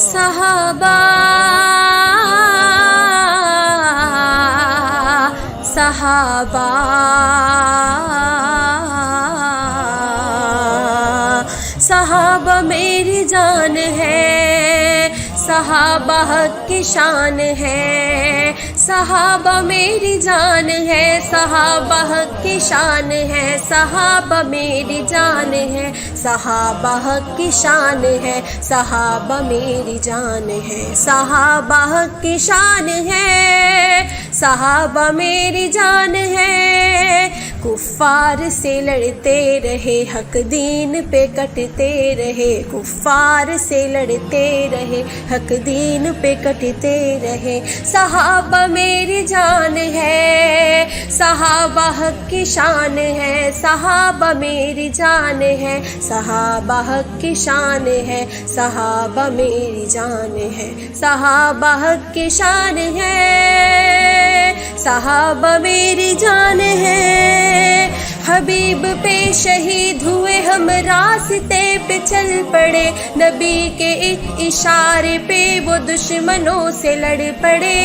صحابہ صحابہ صحابہ میری جان ہے، صحابہ حق کی شان ہے، صحابہ میری جان ہے، صحابہ حق کی شان ہے، صحابہ میری جان ہے، صحابہ حق کی شان ہے، صحابہ میری جان ہے، صحابہ حق کی شان ہے، صحابہ میری جان ہے، کفار سے لڑتے رہے، حق دین پہ کٹتے رہے، کفار سے لڑتے رہے، حق دین پہ کٹتے رہے، صحابہ میری جان ہے، صحابہ حق کی شان ہے، صحابہ میری جان ہے، صحابہ حق کی شان ہے، صحابہ میری جان ہے، صحابہ حق کی شان ہے، صحابہ میری جان ہے، حبیب پہ شہید ہوئے، ہم راستے پہ چل پڑے، نبی کے ایک اشارے پہ وہ دشمنوں سے لڑ پڑے،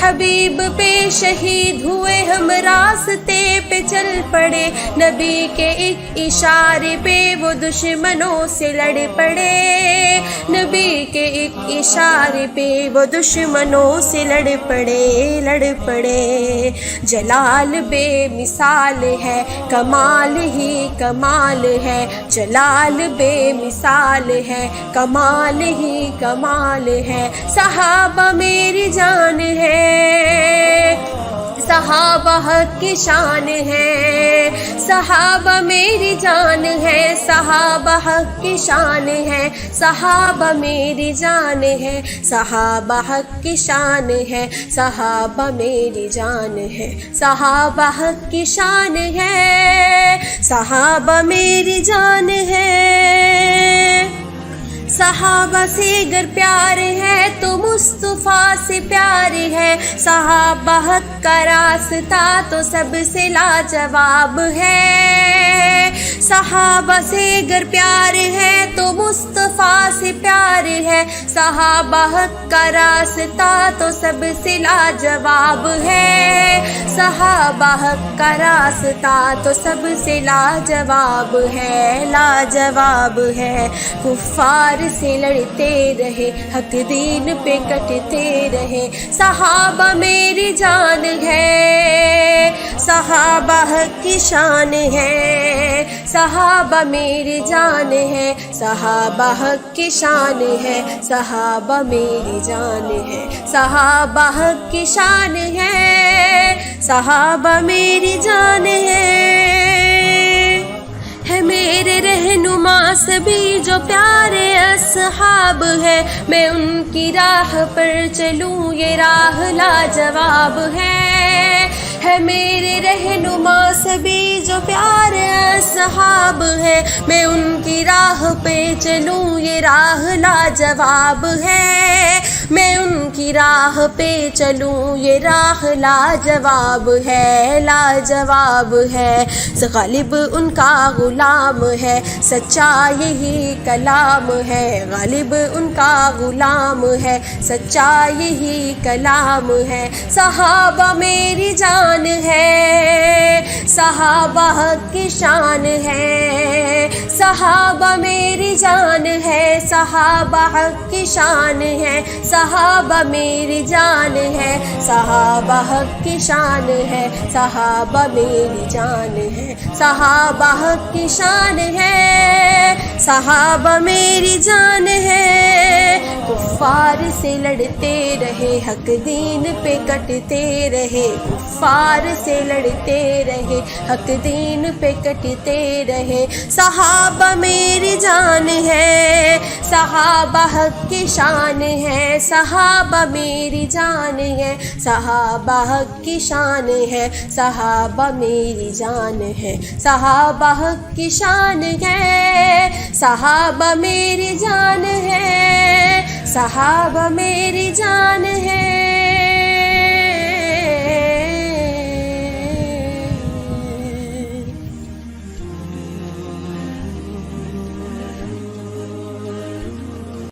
حبیب پہ شہید ہوئے، ہم راستے پہ چل پڑے، نبی کے ایک اشارے پہ وہ دشمنوں سے لڑ پڑے، نبی کے ایک اشارے پہ وہ دشمنوں سے لڑ پڑے، جلال بے مثال ہے، کمال ہی کمال ہے، جلال بے مثال ہے، کمال ہی کمال ہے، صحابہ میری جان ہے، صحابہ حق کی شان ہے، صحابہ میری جان ہے، صحابہ حق کی شان ہے، صحابہ میری جان ہے، صحابہ حق کی شان ہے، صحابہ میری جان ہے، صحابہ حق کی شان ہے، صحابہ میری جان ہے، صحابہ سے گر پیار ہے تو مصطفیٰ سے پیار ہے، صحابہ حق کا راستہ تو سب سے لاجواب ہے، صحابہ سے گر پیار ہے تو مصطفیٰ سے پیار ہے، صحابہ حق کا راستہ تو سب سے لاجواب ہے، صحابہ حق کا راستہ تو سب سے لاجواب ہے، لاجواب ہے، کفار سے لڑتے رہے، حق دین پہ کٹتے رہے، صحابہ میری جان ہے، صحابہ حق کی شان ہے، صحابہ میری جان ہے، صحابہ حق کی شان ہے، صحابہ میری جان ہے، صحابہ حق کی شان ہے، صحابہ میری جان ہے میرے رہنما سبھی جو پیارے اصحاب ہے، میں ان کی راہ پر چلوں یہ راہ لاجواب ہے میرے رہنما سبھی جو پیارے اصحاب ہے، میں ان کی راہ پہ چلوں یہ راہ لاجواب ہے، میں ان کی راہ پہ چلوں یہ راہ لاجواب ہے، لاجواب ہے، غالب ان کا غلام ہے، سچا یہی کلام ہے، غالب ان کا غلام ہے، سچا یہی کلام ہے، صحابہ میری جان ہے، صحابہ حق کی شان ہے، صحابہ میری جان ہے، صحابہ حق کی شان ہے، صحابہ میری جان ہے، صحابہ حق کی شان ہے، صحابہ میری جان ہے، صحابہ حق کی شان ہے، صحابہ میری جان ہے، کفار سے لڑتے رہے، حق دین پہ کٹتے رہے، کفار سے لڑتے رہے، حق دین پہ کٹتے رہے، صحابہ میری جان ہے، صحابہ حق کی شان ہے، صحابہ میری جان ہے، صحابہ حق کی شان ہے، صحابہ میری جان ہے، صحابہ حق کی شان ہے، صحابہ میری جان ہے، صحابہ میری جان ہے۔